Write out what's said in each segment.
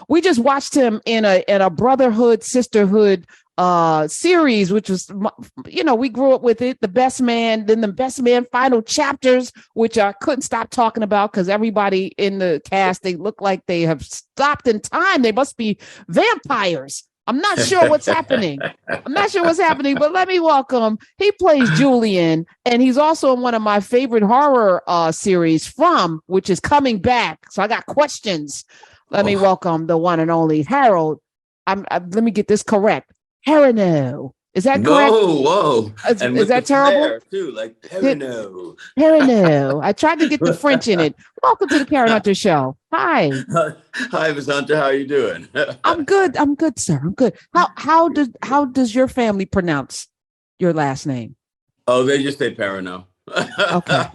we just watched him in a brotherhood, sisterhood series, which was, we grew up with it. The Best Man, then the Best Man final chapters, which I couldn't stop talking about because everybody in the cast, they look like they have stopped in time. They must be vampires. I'm not sure what's happening. But let me welcome. He plays Julian, and he's also in one of my favorite horror series, which is coming back. So I got questions. Let me welcome the one and only Harold. Let me get this correct. Perrineau. Is that correct? Whoa. Is that terrible? Too, like Perrineau. Perrineau. I tried to get the French in it. Welcome to the Karen Hunter Show. Hi. Hi, Ms. Hunter. How are you doing? I'm good, sir. I'm good. How does your family pronounce your last name? Oh, they just say Perrineau. Okay.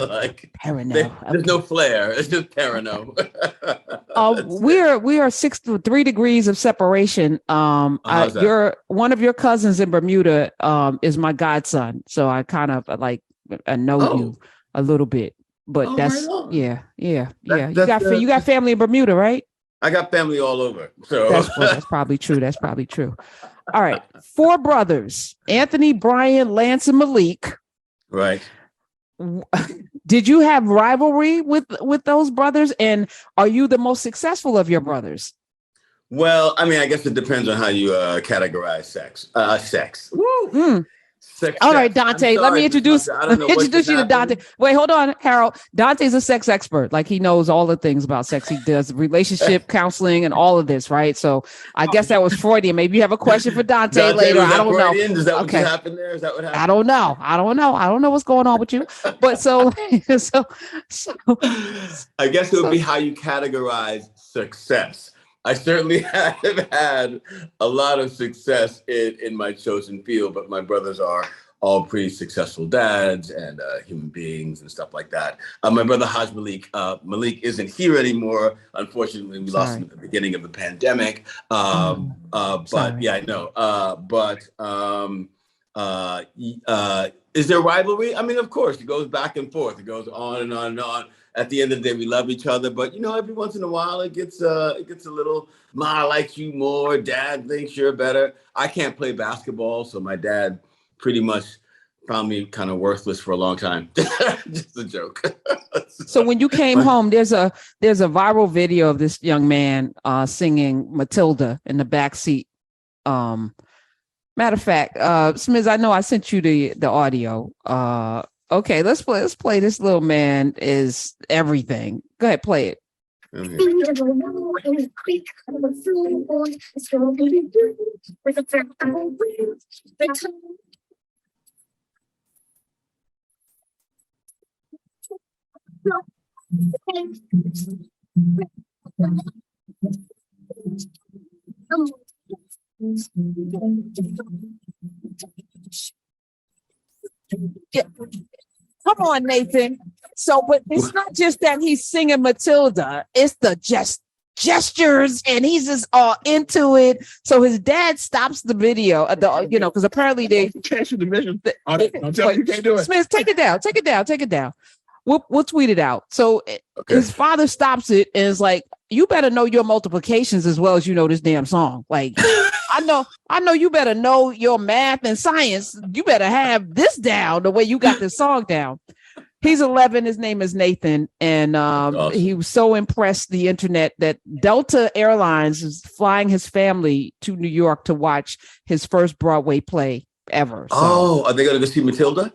Like Perrineau. There's no flair. It's just Perrineau. We are 3 degrees of separation. You're one of your cousins in Bermuda is my godson, so I kind of I know you a little bit. But that's right. Yeah. You got family in Bermuda, right? I got family all over. So that's probably true. All right. 4 brothers: Anthony, Brian, Lance, and Malik. Right. Did you have rivalry with those brothers, and are you the most successful of your brothers? Well, I mean, I guess it depends on how you categorize sex. Woo. Success. All right, Dante, let me introduce you to Dante. Wait, hold on, Harold. Dante's a sex expert. Like, he knows all the things about sex. He does relationship counseling and all of this, right? So I guess that was Freudian. Maybe you have a question for Dante later. I don't know. Is that what happened there? Is that what happened? I don't know. I don't know what's going on with you. But so I guess it would be how you categorize success. I certainly have had a lot of success in my chosen field, but my brothers are all pretty successful dads and human beings and stuff like that. My brother Haj Malik, Malik isn't here anymore. Unfortunately, we lost him at the beginning of the pandemic. But yeah, I know. Is there rivalry? I mean, of course, it goes back and forth. It goes on and on and on. At the end of the day, we love each other, but every once in a while, it gets a little. Ma, I like you more. Dad thinks you're better. I can't play basketball, so my dad pretty much found me kind of worthless for a long time. Just a joke. So when you came home, there's a viral video of this young man singing Matilda in the back seat. Matter of fact, Smiz, I know I sent you the audio. Okay, let's play This Little Man Is Everything. Go ahead, play it. Okay. Yeah. Come on, Nathan. So, but it's not just that he's singing Matilda, it's the gestures, and he's just all into it. So his dad stops the video, because apparently they can't shoot the vision. I'm telling you, can't do it. Smith, take it down. We'll tweet it out. So his father stops it and is like, "You better know your multiplications as well as you know this damn song. Like, I know you better know your math and science. You better have this down the way you got this song down." He's 11. His name is Nathan. And awesome. He was so impressed the internet that Delta Airlines is flying his family to New York to watch his first Broadway play ever. So, are they going to go see Matilda?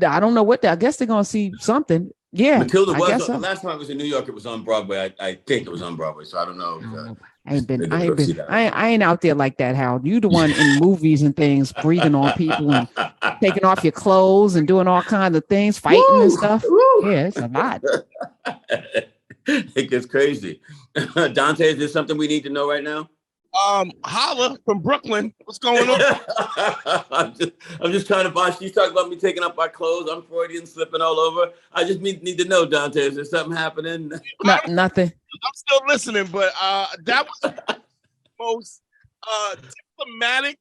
I don't know I guess they're going to see something. Yeah. Matilda was the last time I was in New York, it was on Broadway. I think it was on Broadway. So I don't know. I ain't out there like that, Harold. You the one in movies and things, breathing on people and taking off your clothes and doing all kinds of things, fighting and stuff. Woo. Yeah, it's a lot. It gets crazy. Dante, is there something we need to know right now? Holla from Brooklyn. What's going on? I'm just trying to find. She's talking about me taking off my clothes. I'm Freudian, slipping all over. I just need to know, Dante. Is there something happening? Nothing. I'm still listening, but that was the most diplomatic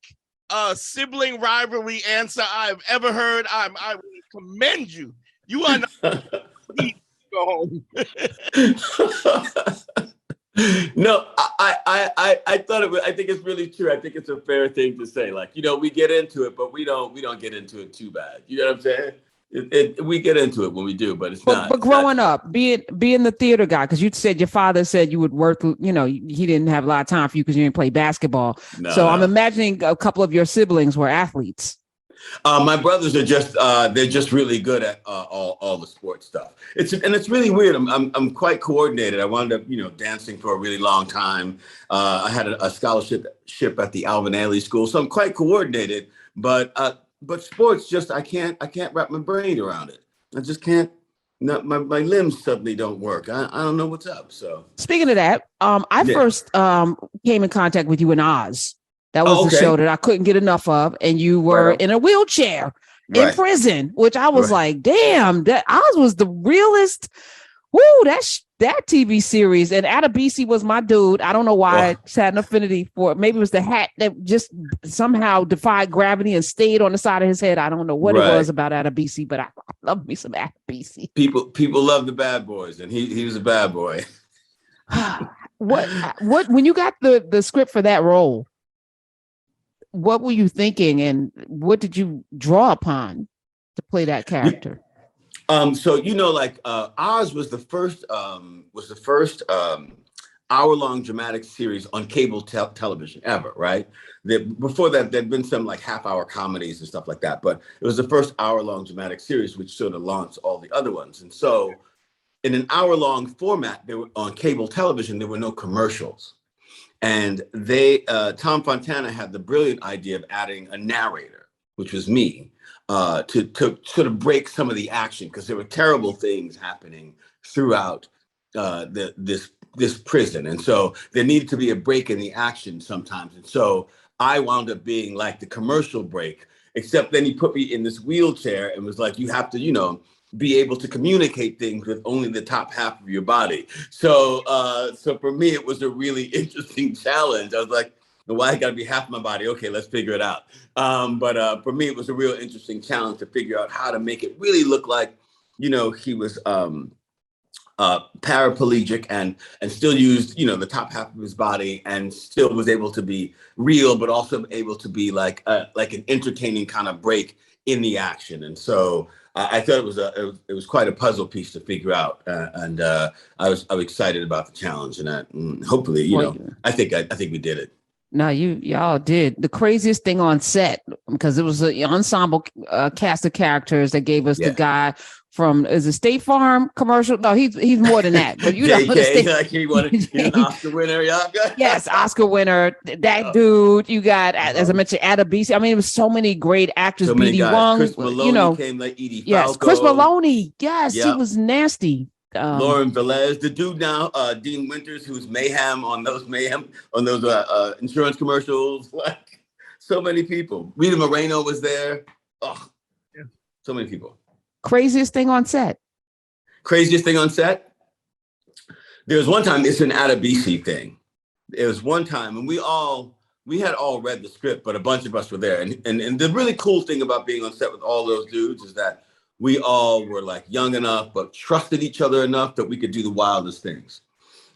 sibling rivalry answer I've ever heard. I commend you. You are not. Go home. No, I thought it was. I think it's really true. I think it's a fair thing to say. Like, we get into it, but we don't get into it too bad. You know what I'm saying? We get into it when we do, but but growing up, being the theater guy, because you said your father said you would work. He didn't have a lot of time for you because you didn't play basketball. So I'm imagining a couple of your siblings were athletes. My brothers are they're just really good at all the sports stuff. It's really weird. I'm quite coordinated. I wound up dancing for a really long time. I had a scholarship at the Alvin Ailey School, so I'm quite coordinated. But sports, I can't wrap my brain around it. I just can't. No, my limbs suddenly don't work. I don't know what's up. So speaking of that, I first came in contact with you in Oz. That was the show that I couldn't get enough of. And you were in a wheelchair in prison, which I was like, damn, that Oz was the realest. Woo, that TV series. And Adebisi was my dude. I don't know why I had an affinity for it. Maybe it was the hat that just somehow defied gravity and stayed on the side of his head. I don't know what it was about Adebisi, but I love me some Adebisi. People love the bad boys, and he was a bad boy. What when you got the script for that role, what were you thinking, and what did you draw upon to play that character? So Oz was the first hour-long dramatic series on cable television ever, right? Before that, there'd been some like half-hour comedies and stuff like that, but it was the first hour-long dramatic series, which sort of launched all the other ones. And so, in an hour-long format, on cable television, there were no commercials. And Tom Fontana had the brilliant idea of adding a narrator, which was me, to sort of break some of the action, because there were terrible things happening throughout this prison. And so there needed to be a break in the action sometimes. And so I wound up being like the commercial break, except then he put me in this wheelchair and was like, you have to, be able to communicate things with only the top half of your body. So for me, it was a really interesting challenge. I was like, why I gotta be half my body? Okay, let's figure it out. But for me, it was a real interesting challenge to figure out how to make it really look like, he was paraplegic and still used, the top half of his body, and still was able to be real, but also able to be like an entertaining kind of break in the action. And so I thought it was quite a puzzle piece to figure out, and I was excited about the challenge, and hopefully, I think we did it. No, y'all did. The craziest thing on set, because it was an ensemble cast of characters that gave us the guy from, is it State Farm commercial? No, he's more than that. But JK, he's an Oscar winner, yes, Oscar winner. That dude, you got, as I mentioned, Adebisi. I mean, it was so many great actors. So many guys. Wong, Chris Maloney came like Edie Falco. Yes, Chris Maloney. Yes, he was nasty. Lauren Velez, the dude now, Dean Winters, who's mayhem on those insurance commercials. Like, so many people. Rita Moreno was there. Oh, so many people. Craziest thing on set. There was one time, it's an Adebisi thing. There was one time, and we had all read the script, but a bunch of us were there. And the really cool thing about being on set with all those dudes is that we all were like young enough, but trusted each other enough that we could do the wildest things.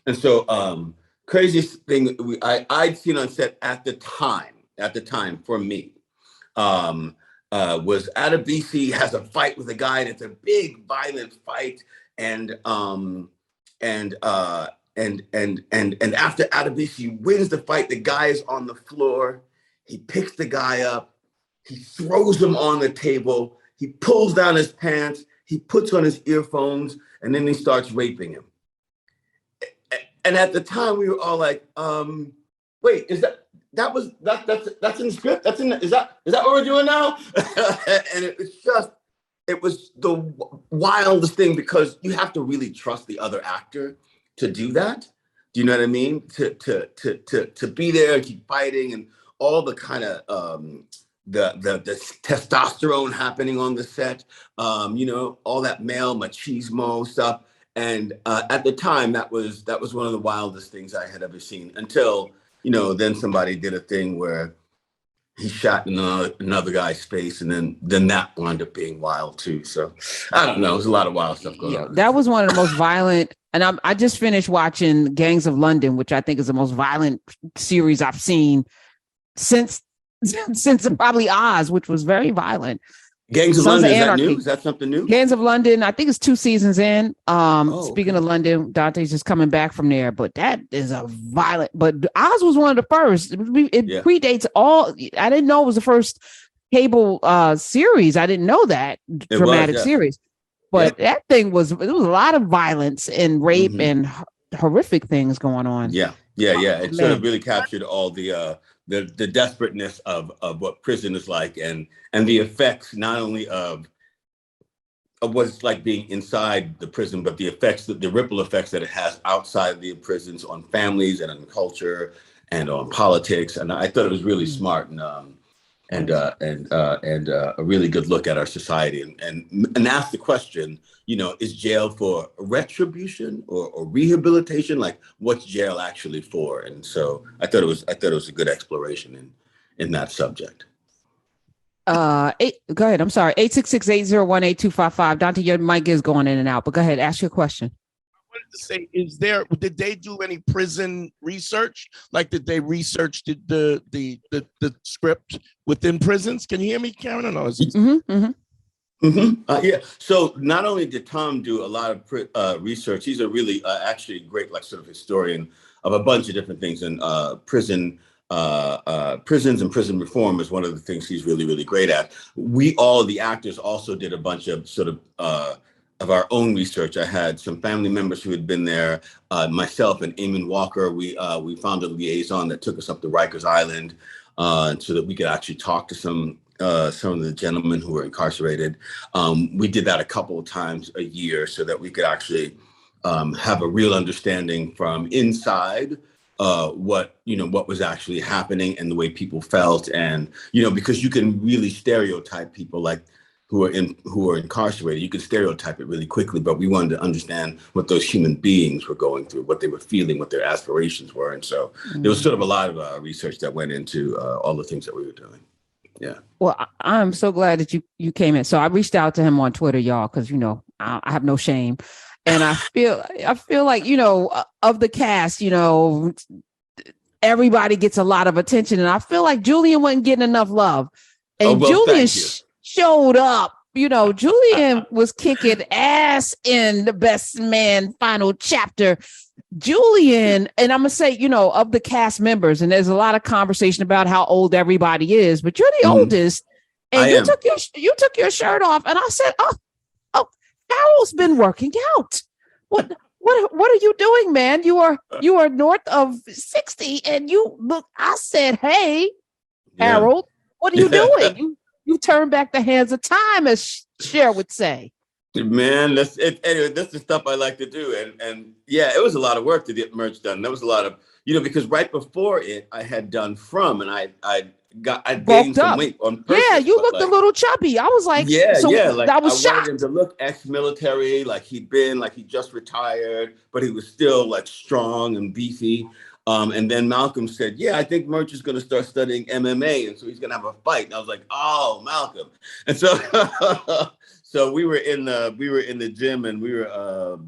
And so craziest thing I'd seen on set at the time for me, was Adebisi has a fight with a guy, and it's a big violent fight. And after Adebisi wins the fight, the guy is on the floor. He picks the guy up, he throws him on the table, he pulls down his pants, he puts on his earphones, and then he starts raping him. And at the time, we were all like, "Wait, that's in the script? Is that what we're doing now?" And it was the wildest thing, because you have to really trust the other actor to do that. Do you know what I mean? To be there and keep fighting, and all the kind of the testosterone happening on the set, all that male machismo stuff. And at the time, that was one of the wildest things I had ever seen, until, then somebody did a thing where he shot in another guy's face, and then that wound up being wild too. So I don't know. There's a lot of wild stuff going on. That was one of the most violent And I just finished watching Gangs of London, which I think is the most violent series I've seen since probably Oz, which was very violent. Gangs of Sons London, of is that Anarchy. new? Is that something new? Gangs of London, I think it's 2 seasons in. Speaking Okay. of London, Dante's just coming back from there, but that is a violent. But Oz was one of the first. It Yeah. predates all. I didn't know it was the first cable series. I didn't know that dramatic Yes. series. But that thing was, there was a lot of violence and rape Mhm. and horrific things going on. Yeah. It sort man. of really captured all the desperateness of what prison is like, and the effects not only of what it's like being inside the prison, but the effects, the ripple effects that it has outside the prisons on families and on culture and on politics. And I thought it was really smart and a really good look at our society, and ask the question, is jail for retribution or rehabilitation? Like, what's jail actually for? And so I thought it was a good exploration in that subject. Go ahead. I'm sorry. 866-801-8255. Dante, your mic is going in and out, but go ahead. Ask your question. I wanted to say, did they do any prison research? Like, did they research the script within prisons? Can you hear me, Karen? Or no? Yeah. So not only did Tom do a lot of research, he's a really actually great, like, sort of historian of a bunch of different things, and prisons and prison reform is one of the things he's really, really great at. We all, the actors, also did a bunch of sort of our own research. I had some family members who had been there, myself and Eamon Walker. We found a liaison that took us up to Rikers Island so that we could actually talk to some of the gentlemen who were incarcerated. We did that a couple of times a year so that we could actually have a real understanding from inside what was actually happening and the way people felt. And because you can really stereotype people, like, who are incarcerated. You can stereotype it really quickly, but we wanted to understand what those human beings were going through, what they were feeling, what their aspirations were. And so there was sort of a lot of research that went into all the things that we were doing. Yeah. Well, I'm so glad that you came in. So I reached out to him on Twitter, y'all, because I have no shame, and I feel like of the cast, everybody gets a lot of attention, and I feel like Julian wasn't getting enough love, and Julian showed up. Julian was kicking ass in the Best Man final chapter. Julian, and I'm gonna say, of the cast members, and there's a lot of conversation about how old everybody is, but you're the oldest, and you took your shirt off, and I said, oh, Harold's been working out. What are you doing, man? You are north of 60, and you look. I said, hey, Harold, what are you doing? You turn back the hands of time, as Cher would say. Man, that's it. Anyway, that's the stuff I like to do. And yeah, it was a lot of work to get merch done. There was a lot of, because right before it, I had done From, and I gained some weight on purpose. Yeah, you looked a little chubby. I was like, like, I was shocked. Wanted him to look ex-military, like he just retired, but he was still like strong and beefy. And then Malcolm said, I think Merch is going to start studying MMA, and so he's going to have a fight. And I was like, oh, Malcolm. And so so we were in the gym, and we were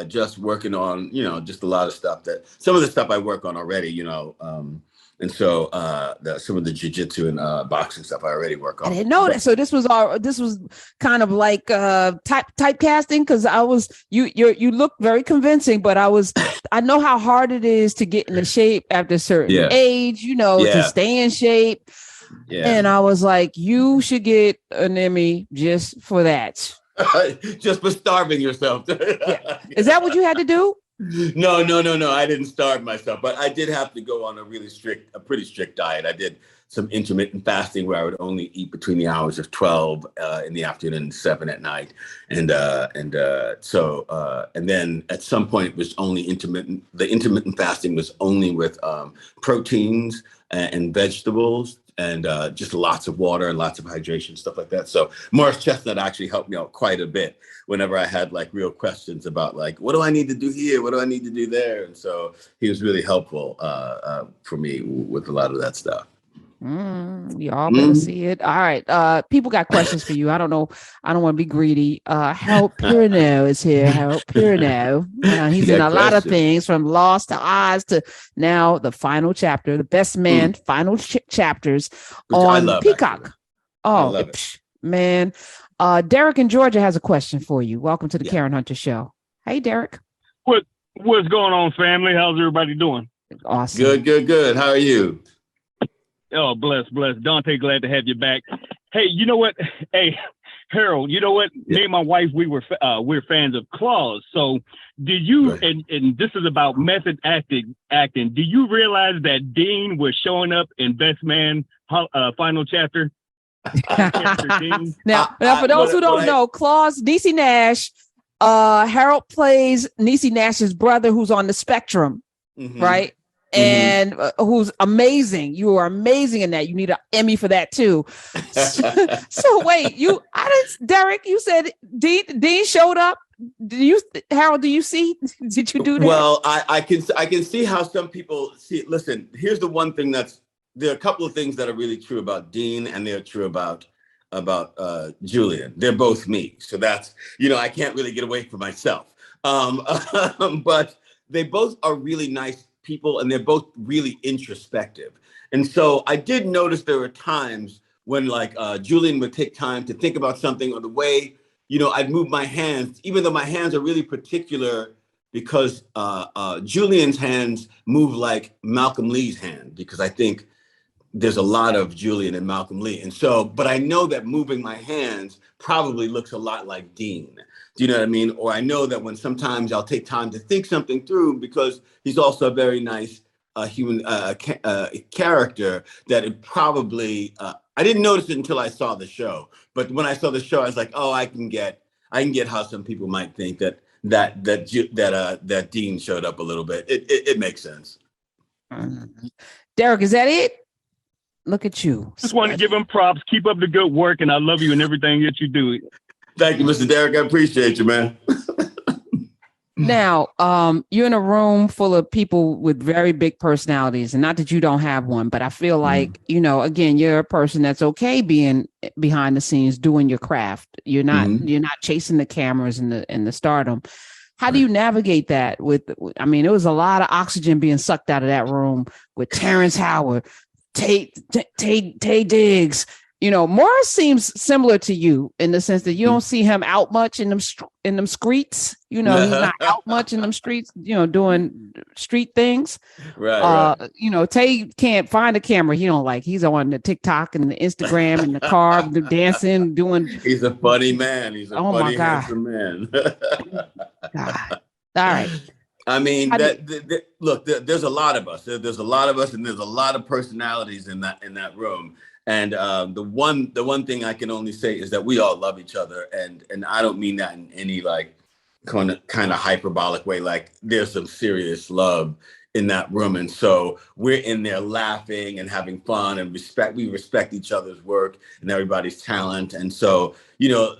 just working on, just a lot of stuff some of the stuff I work on already, and so some of the jiu-jitsu and boxing stuff I already work on. I didn't know that. So this was kind of like typecasting, because you look very convincing, but I know how hard it is to get into shape after a certain age, to stay in shape. Yeah. And I was like, you should get an Emmy just for that. Just for starving yourself. Is that what you had to do? No. I didn't starve myself, but I did have to go on a pretty strict diet. I did some intermittent fasting where I would only eat between the hours of 12 in the afternoon and 7 at night. And then at some point it was only intermittent. The intermittent fasting was only with proteins and vegetables, and just lots of water and lots of hydration, stuff like that. So Morris Chestnut actually helped me out quite a bit whenever I had like real questions about like, what do I need to do here? What do I need to do there? And so he was really helpful for me with a lot of that stuff. Y'all better see it. All right. People got questions for you. I don't know. I don't want to be greedy. Harold Perrineau is here. Harold Perrineau. He's in a lot of things, from Lost to Oz to now the final chapter, the Best Man final chapters on Peacock. Actually. Man. Derek in Georgia has a question for you. Welcome to the Karen Hunter Show. Hey, Derek. What's going on, family? How's everybody doing? Awesome. Good. How are you? Oh, bless. Dante, glad to have you back. Hey, you know what? Hey, Harold, you know what? Me and my wife, we're fans of Claus. So did you, and this is about method acting, do you realize that Dean was showing up in Best Man final chapter? Now, for those who don't know, Claus, Niecy Nash, Harold plays Niecy Nash's brother who's on the spectrum, right? And who's amazing. You are amazing in that. You need an Emmy for that too. So wait, Derek, you said Dean showed up. Harold, do you see? Did you do that? Well, I can see how some people see it. Listen, here's the one thing there are a couple of things that are really true about Dean, and they're true about Julian. They're both me. So that's, I can't really get away from myself. But they both are really nice people, and they're both really introspective. And so I did notice there were times when Julian would take time to think about something, or the way, I'd move my hands, even though my hands are really particular, because Julian's hands move like Malcolm Lee's hand, because I think there's a lot of Julian and Malcolm Lee. And so, but I know that moving my hands probably looks a lot like Dean. Do you know what I mean? Or I know that when sometimes I'll take time to think something through, because he's also a very nice human character, that it probably, I didn't notice it until I saw the show. But when I saw the show, I was like, oh, I can get how some people might think that Dean showed up a little bit. It makes sense. Derek, is that it? Look at you. Just want to give him props. Keep up the good work, and I love you and everything that you do. Thank you, Mr. Derek. I appreciate you, man. Now, you're in a room full of people with very big personalities, and not that you don't have one, but I feel like, again, you're a person that's okay being behind the scenes doing your craft. You're not chasing the cameras and the stardom. How do you navigate that it was a lot of oxygen being sucked out of that room with Terrence Howard, Tay Diggs. Morris seems similar to you in the sense that you don't see him out much in them streets. He's not out much in them streets, doing street things. Right. Tay can't find a camera he don't like. He's on the TikTok and the Instagram and the car, dancing, doing. He's a funny man. He's a funny, handsome man. God. All right. I mean, look, there's a lot of us. There's a lot of us, and there's a lot of personalities in that room. And the one thing I can only say is that we all love each other, and I don't mean that in any kind of hyperbolic way. Like, there's some serious love in that room, and so we're in there laughing and having fun and we respect each other's work and everybody's talent. And so,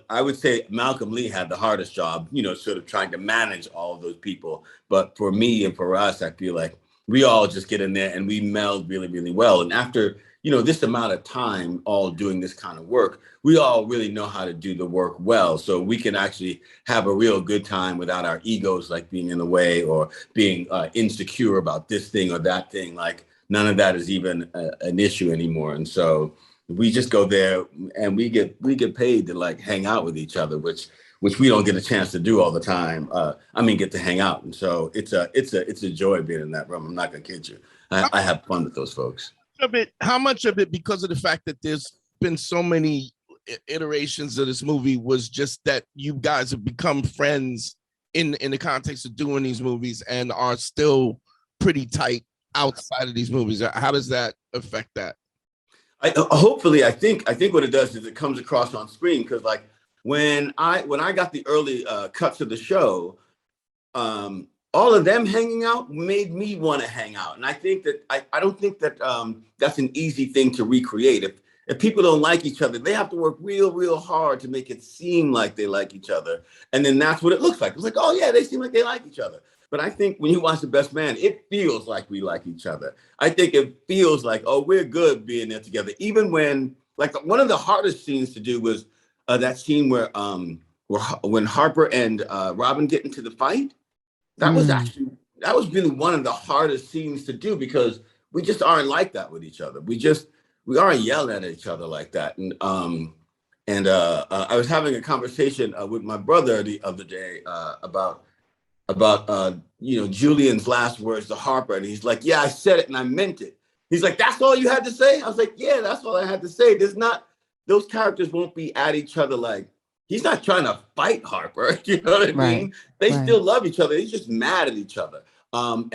I would say Malcolm Lee had the hardest job, sort of trying to manage all of those people. But for me and for us, I feel like we all just get in there and we meld really, really well. And after this amount of time all doing this kind of work, we all really know how to do the work well. So we can actually have a real good time without our egos being in the way, or being insecure about this thing or that thing. None of that is even an issue anymore. And so we just go there and we get paid to hang out with each other, which we don't get a chance to do all the time. Get to hang out. And so it's a joy being in that room. I'm not gonna kid you. I have fun with those folks. How much of it, because of the fact that there's been so many iterations of this movie, was just that you guys have become friends in the context of doing these movies and are still pretty tight outside of these movies? How does that affect that? Hopefully, I think what it does is it comes across on screen, because when I got the early cuts of the show, all of them hanging out made me want to hang out. And I think that I don't think that that's an easy thing to recreate. If people don't like each other, they have to work real, real hard to make it seem like they like each other. And then that's what it looks like. It's like, oh yeah, they seem like they like each other. But I think when you watch The Best Man, it feels like we like each other. I think it feels like, oh, we're good being there together. Even when, like, one of the hardest scenes to do was that scene where when Harper and Robin get into the fight. That was really one of the hardest scenes to do because we just aren't like that with each other. We aren't yelling at each other like that. And I was having a conversation with my brother the other day about Julian's last words to Harper, and he's like, "Yeah, I said it and I meant it." He's like, "That's all you had to say?" I was like, "Yeah, that's all I had to say." Those characters won't be at each other like. He's not trying to fight Harper, you know what I mean? They still love each other. He's just mad at each other. So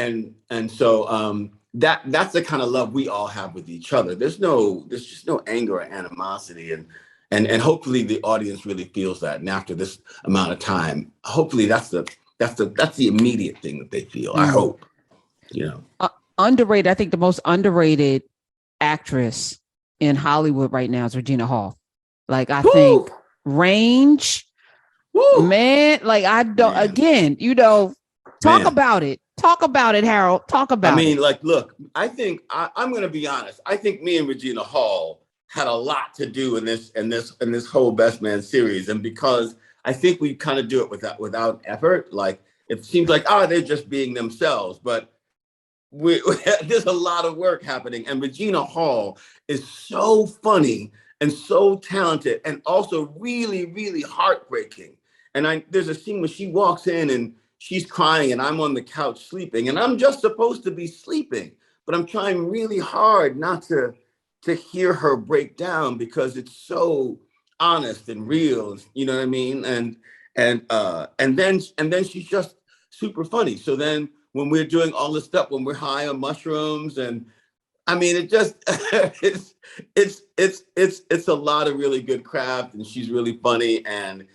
that's the kind of love we all have with each other. There's just no anger or animosity, and hopefully the audience really feels that. And after this amount of time, hopefully that's the immediate thing that they feel. I hope, underrated. I think the most underrated actress in Hollywood right now is Regina Hall. Like I think. Range, man. Like I don't. Man. Again, talk about it. Talk about it, Harold. Talk about it. I mean, like, look. I think I'm going to be honest. I think me and Regina Hall had a lot to do in this whole Best Man series, and because I think we kind of do it without effort. Like it seems like they're just being themselves, but there's a lot of work happening, and Regina Hall is so funny. And so talented, and also really, really heartbreaking. And there's a scene where she walks in and she's crying, and I'm on the couch sleeping, and I'm just supposed to be sleeping, but I'm trying really hard not to hear her break down because it's so honest and real. You know what I mean? And then she's just super funny. So then when we're doing all this stuff, when we're high on mushrooms and I mean, it just it's a lot of really good craft, and she's really funny, and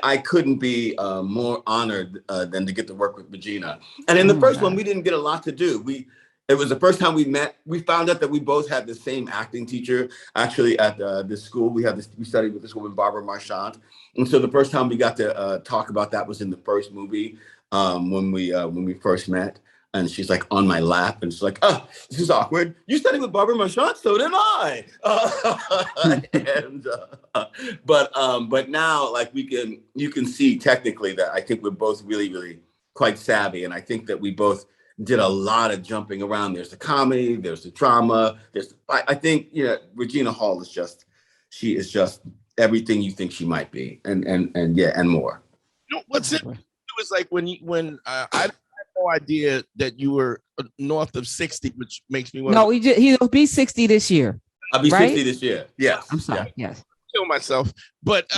I couldn't be more honored than to get to work with Regina. And in the first one, we didn't get a lot to do. It was the first time we met. We found out that we both had the same acting teacher. Actually, at this school, we studied with this woman, Barbara Marchand, and so the first time we got to talk about that was in the first movie when we first met. And she's like on my lap, and she's like, "Oh, this is awkward. You studied with Barbara Marchand, so did I." But now, like you can see technically that I think we're both really, really quite savvy, and I think that we both did a lot of jumping around. There's the comedy, there's the drama. I think Regina Hall is just everything you think she might be, and more. What's it? It was like when I. No idea that you were north of 60, which makes me want. No, he'll be 60 this year. I'll be 60 this year. Yes. I'm sorry. Yeah. Yes. Kill myself. But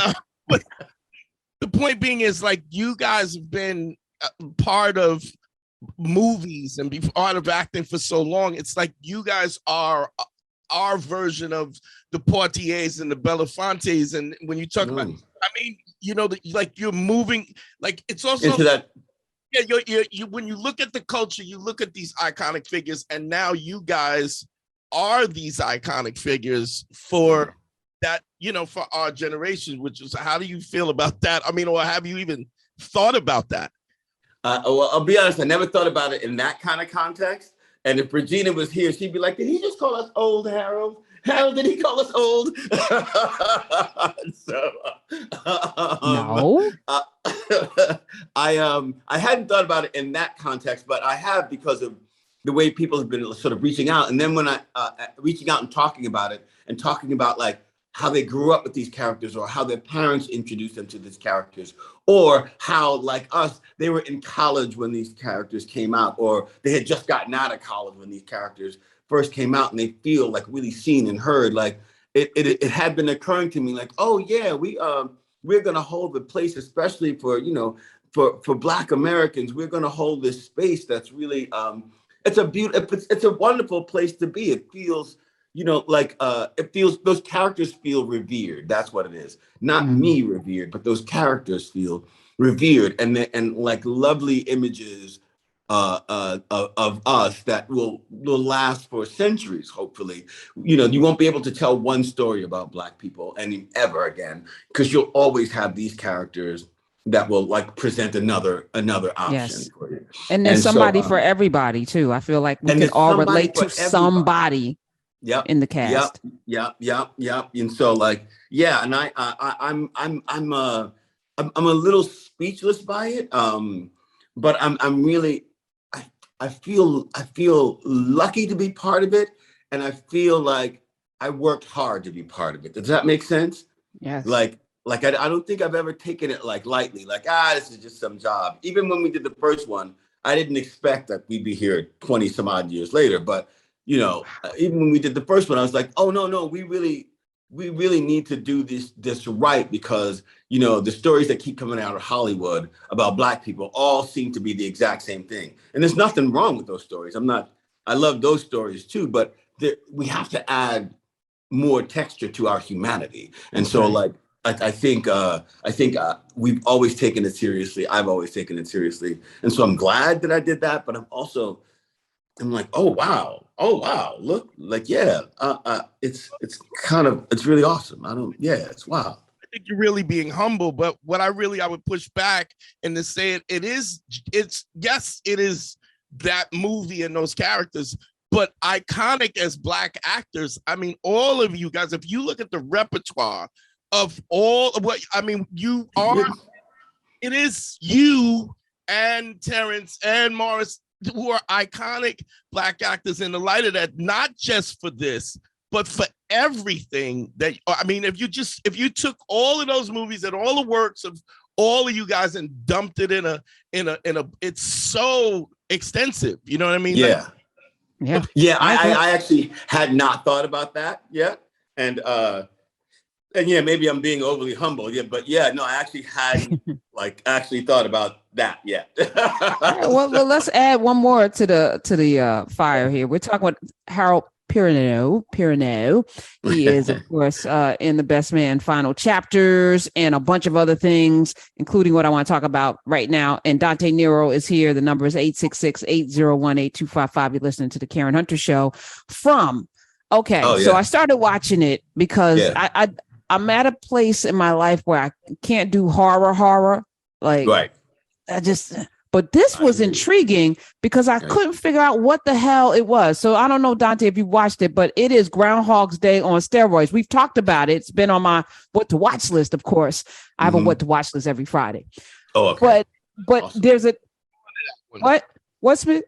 the point being is, like, you guys have been part of movies and be part of acting for so long. It's like you guys are our version of the Portiers and the Belafontes. And when you talk about, I mean, like you're moving, like it's also into that. Yeah, you when you look at the culture, you look at these iconic figures, and now you guys are these iconic figures for that, for our generation, which is, how do you feel about that? I mean, or have you even thought about that? Well, I'll be honest, I never thought about it in that kind of context. And if Regina was here, she'd be like, "Did he just call us old, Harold? Harold, did he call us old?" No. I hadn't thought about it in that context, but I have because of the way people have been sort of reaching out. And then when I reaching out and talking about it and talking about like how they grew up with these characters or how their parents introduced them to these characters, or how, like us, they were in college when these characters came out, or they had just gotten out of college when these characters first came out, and they feel like really seen and heard. Like it had been occurring to me, like, oh yeah, we're gonna hold the place, especially for for Black Americans. We're gonna hold this space that's really it's a wonderful place to be. It feels those characters feel revered. That's what it is. Not me revered, but those characters feel revered, and like lovely images of us that will last for centuries. Hopefully, you won't be able to tell one story about Black people ever again, because you'll always have these characters like present another option Yes. for you. And there's somebody for everybody too. I feel like we can all relate to somebody in the cast. Yep. And so like, yeah, and I'm a little speechless by it. But I'm really, I feel lucky to be part of it, and I feel like I worked hard to be part of it. Does that make sense? Yes. Like I don't think I've ever taken it like lightly. Like, this is just some job. Even when we did the first one, I didn't expect that we'd be here 20 some odd years later. But even when we did the first one, I was like, oh no, we really need to do this right, because the stories that keep coming out of Hollywood about Black people all seem to be the exact same thing. And there's nothing wrong with those stories. I love those stories too, but we have to add more texture to our humanity. And so like, I think we've always taken it seriously. I've always taken it seriously. And so I'm glad that I did that, but I'm like, oh wow, look, like, yeah, it's really awesome. It's wild. I think you're really being humble, but what I would push back and to say it is that movie and those characters, but iconic as Black actors. I mean, all of you guys, if you look at the repertoire of all of what, I mean, it is you and Terrence and Morris who are iconic Black actors in the light of that, not just for this, but for everything that, I mean, if you took all of those movies and all the works of all of you guys and dumped it in a, it's so extensive. You know what I mean? Yeah. Like, yeah. I actually had not thought about that yet. And yeah, maybe I'm being overly humble. Yeah, but yeah, no, I actually hadn't thought about that yet. Right, well, let's add one more to the fire here. We're talking about Harold Perrineau. He is, of course, in The Best Man Final Chapters and a bunch of other things, including what I want to talk about right now. And Dante Nero is here. The number is 866-801-8255. You're listening to the Karen Hunter Show so I started watching it because I'm at a place in my life where I can't do horror. Like, right. But this was intriguing because I couldn't figure out what the hell it was. So I don't know, Dante, if you watched it, but it is Groundhog's Day on steroids. We've talked about it. It's been on my what to watch list, of course. I have a what to watch list every Friday. Oh, okay. But awesome. There's a what? What? I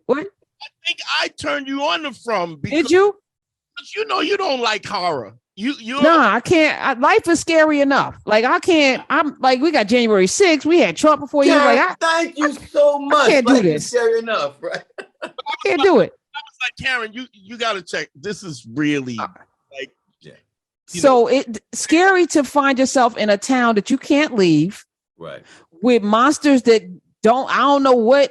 think I turned you on to From. Did you? You don't like horror. I can't. Life is scary enough. Like, I can't. I'm like, we got January 6th. We had Trump before you. Like, thank you so much. I can't do this. Scary enough, right? I can't do it. I was like, Karen, you got to check. This is really like. Yeah. So it's scary to find yourself in a town that you can't leave. Right. With monsters that I don't know where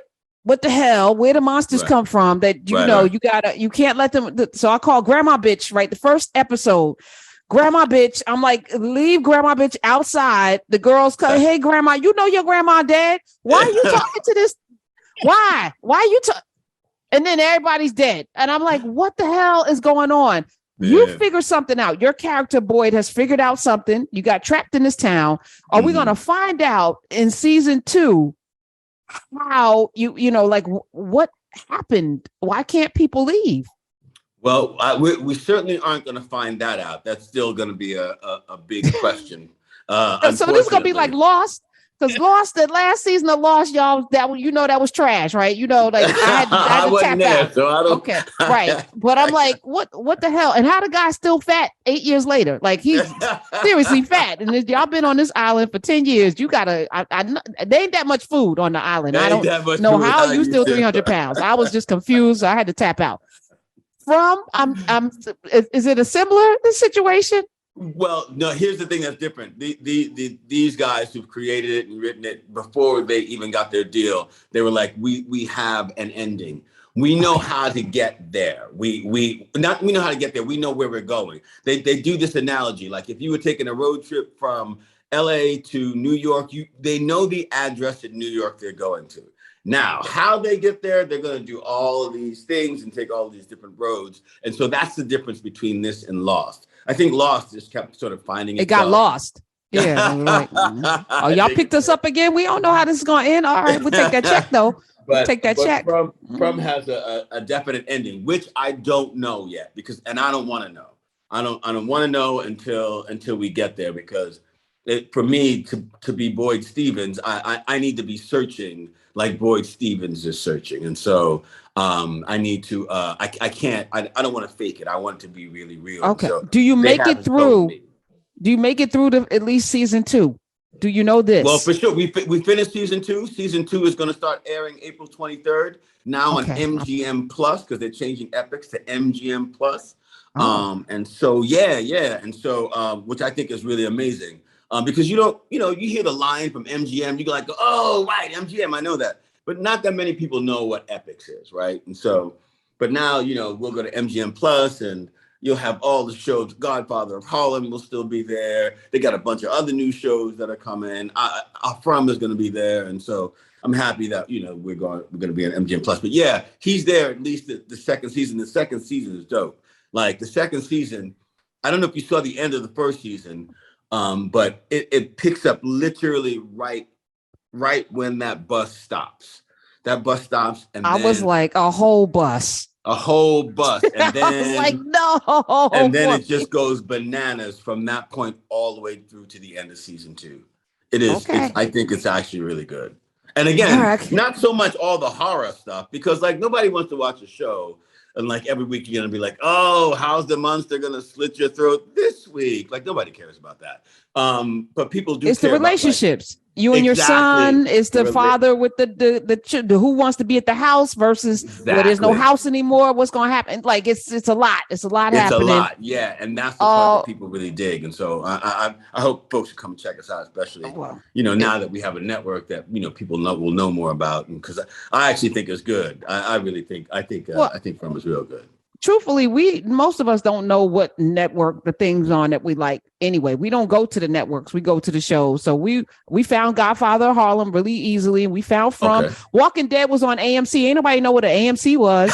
the monsters come from, that you can't let them. So I call Grandma Bitch, right? The first episode, Grandma Bitch. I'm like, leave Grandma Bitch outside. The girls come, hey Grandma, you know your grandma dead. Why are you talking to this? Why you and then everybody's dead. And I'm like, what the hell is going on? Yeah. You figure something out. Your character Boyd has figured out something. You got trapped in this town. Are we going to find out in season 2 how like what happened? Why can't people leave? Well, we certainly aren't going to find that out. That's still going to be a big question. So this is going to be like Lost, because Lost, the last season of Lost, y'all, that was trash, right? Like I had to tap out. So I don't... Okay, right. But I'm like, what the hell? And how the guy's still fat 8 years later? Like, he's seriously fat. And y'all been on this island for 10 years. You gotta. There ain't that much food on the island. I don't know how you still 300 pounds. I was just confused. So I had to tap out. Is it a similar situation? Well, no, here's the thing that's different. These guys who've created it and written it before they even got their deal, they were like, we have an ending. We know how to get there. We know how to get there. We know where we're going. They do this analogy. Like, if you were taking a road trip from LA to New York, they know the address in New York they're going to. Now, how they get there, they're going to do all of these things and take all of these different roads. And so that's the difference between this and Lost. I think Lost just kept sort of finding itself. It got lost. Yeah, we were like, oh, y'all picked us up again. We don't know how this is gonna end. All right, we'll take that check though. We'll take that check. From has a definite ending, which I don't know yet and I don't want to know. I don't want to know until we get there, because for me to be Boyd Stevens, I need to be searching like Boyd Stevens is searching, and so I need to. I can't. I don't want to fake it. I want it to be really real. Okay. So do you make it through? Do you make it through to at least season 2? Do you know this? Well, for sure. We finished season 2. Season 2 is going to start airing April 23rd. Now on MGM Plus, because they're changing Epics to MGM Plus. And so and so which I think is really amazing. Because you hear the line from MGM, you go like, oh right, MGM, I know that, but not that many people know what Epics is, right? And so, but now we'll go to MGM Plus, and you'll have all the shows. Godfather of Harlem will still be there. They got a bunch of other new shows that are coming. From is going to be there, and so I'm happy that we're going to be on MGM Plus. But yeah, he's there at least the second season. The second season is dope. Like the second season, I don't know if you saw the end of the first season, but it picks up literally right when that bus stops. That bus stops, and I was like, a whole bus. And then I was like, no. And then it just goes bananas from that point all the way through to the end of season 2. It is. Okay. I think it's actually really good. And again, not so much all the horror stuff, because like nobody wants to watch a show and like every week you're gonna be like, oh, how's the monster gonna slit your throat this week? Like nobody cares about that. But people do. It's the relationships. You and your son. It's the father with the who wants to be at the house versus well, there's no house anymore. What's going to happen? Like it's a lot. It's a lot happening. It's a lot, yeah. And that's the part that people really dig. And so I hope folks will come check us out, especially now that we have a network that people will know more about. Because I actually think it's good. I really think I think From is real good. Truthfully, most of us don't know what network the things on that we like anyway. We don't go to the networks, we go to the shows. So we found Godfather of Harlem really easily. We found Walking Dead was on AMC. Ain't nobody know what an AMC was.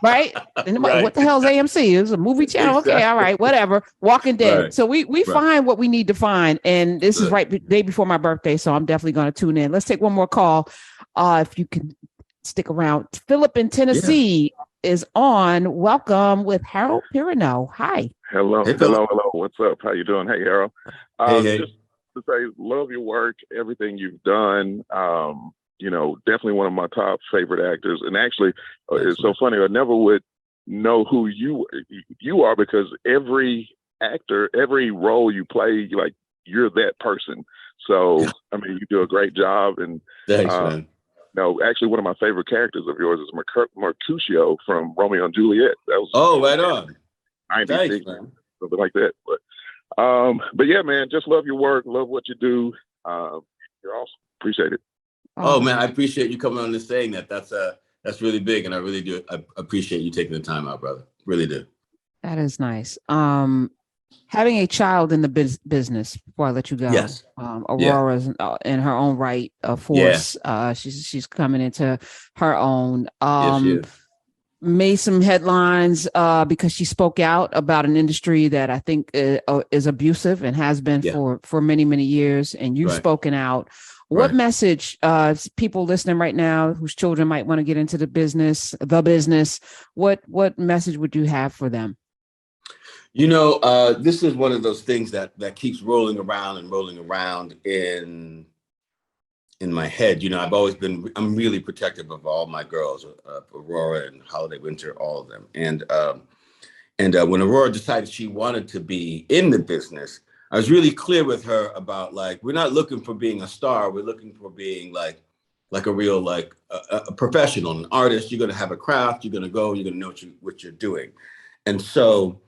Right? What the hell is AMC? It was a movie channel. Exactly. Okay, all right, whatever. Walking Dead. Right. So we find what we need to find. And this is the day before my birthday, so I'm definitely going to tune in. Let's take one more call. If you can stick around. Philip in Tennessee is on. Welcome with Harold Perrineau. Hi. Hello. What's up? How you doing? Hey, Harold. Hey. Just to say, love your work, everything you've done. Definitely one of my top favorite actors. And actually, it's so funny. I never would know who you are, because every actor, every role you play, you're that person. So, I mean, you do a great job. And thanks, man. No, actually, one of my favorite characters of yours is Mercutio from Romeo and Juliet. That was right on. 96, something like that. But yeah, man, just love your work, love what you do. You're awesome. Appreciate it. Oh man, I appreciate you coming on and saying that. That's really big, and I really do. I appreciate you taking the time out, brother. Really do. That is nice. Having a child in the business, before I let you go. Yes. Aurora's in her own right, a force. Yeah. She's coming into her own. Made some headlines because she spoke out about an industry that I think is abusive and has been for many, many years. And you've spoken out. What message, people listening right now whose children might want to get into the business, what message would you have for them? This is one of those things that keeps rolling around in my head. I'm really protective of all my girls, Aurora and Holiday Winter, all of them. And when Aurora decided she wanted to be in the business, I was really clear with her about we're not looking for being a star. We're looking for being like a real, a professional, an artist. You're going to have a craft. You're going to go, you're going to know what you're doing. And so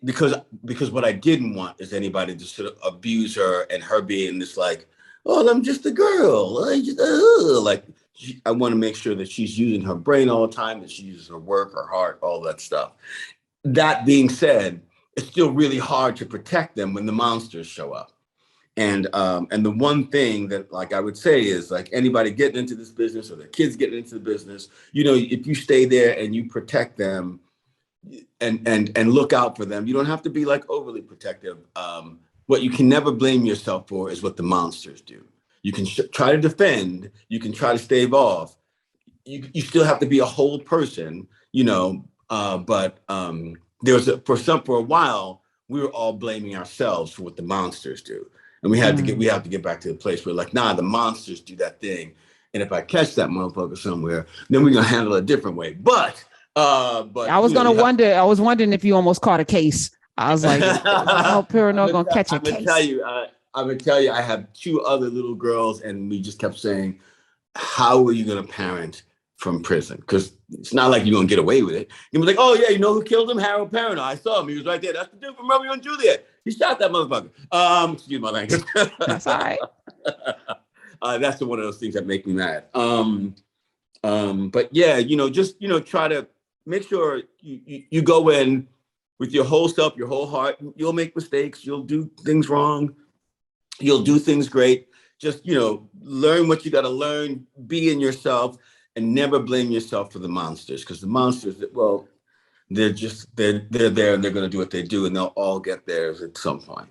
because what I didn't want is anybody to sort of abuse her and her being this I'm just a girl. I want to make sure that she's using her brain all the time, that she uses her work, her heart, all that stuff. That being said, it's still really hard to protect them when the monsters show up. And the one thing that I would say is anybody getting into this business or their kids getting into the business, if you stay there and you protect them and look out for them, you don't have to be overly protective. what you can never blame yourself for is what the monsters do. You can try to defend, you can try to stave off. You still have to be a whole person, you know. But there was for a while we were all blaming ourselves for what the monsters do, and we have to get back to the place where like, nah, the monsters do that thing, and if I catch that motherfucker somewhere, then we're gonna handle it a different way. But I was wondering if you almost caught a case. I was like, Harold Perrineau gonna catch a case. I'm gonna tell you, I have 2 other little girls, and we just kept saying, how are you gonna parent from prison? Because it's not like you're gonna get away with it. You be like, oh yeah, you know who killed him? Harold Perrineau. I saw him. He was right there. That's the dude from Romeo and Juliet. He shot that motherfucker. Excuse my language. That's all right. That's one of those things that make me mad. But yeah, you know, just, you know, try to make sure you go in with your whole self, your whole heart. You'll make mistakes. You'll do things wrong. You'll do things great. Just, you know, learn what you got to learn. Be in yourself, and never blame yourself for the monsters, because the monsters, well, they're there, and they're going to do what they do, and they'll all get theirs at some point.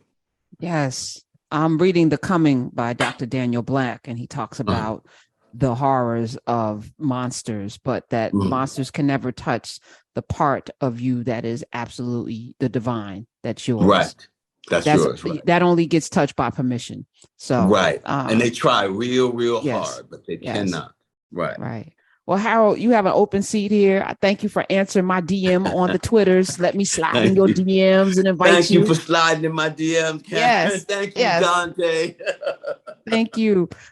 Yes. I'm reading The Coming by Dr. Daniel Black, and he talks about the horrors of monsters, but that monsters can never touch the part of you that is absolutely the divine. That's yours. Right. That's yours. Right. That only gets touched by permission. So right. And they try real hard, but they cannot. Right. Right. Well, Harold, you have an open seat here. I thank you for answering my DM on the Twitters. Let me slide in your DMs and invite you. Thank you for sliding in my DMs, Catherine. Yes. Thank you, Dante. Thank you.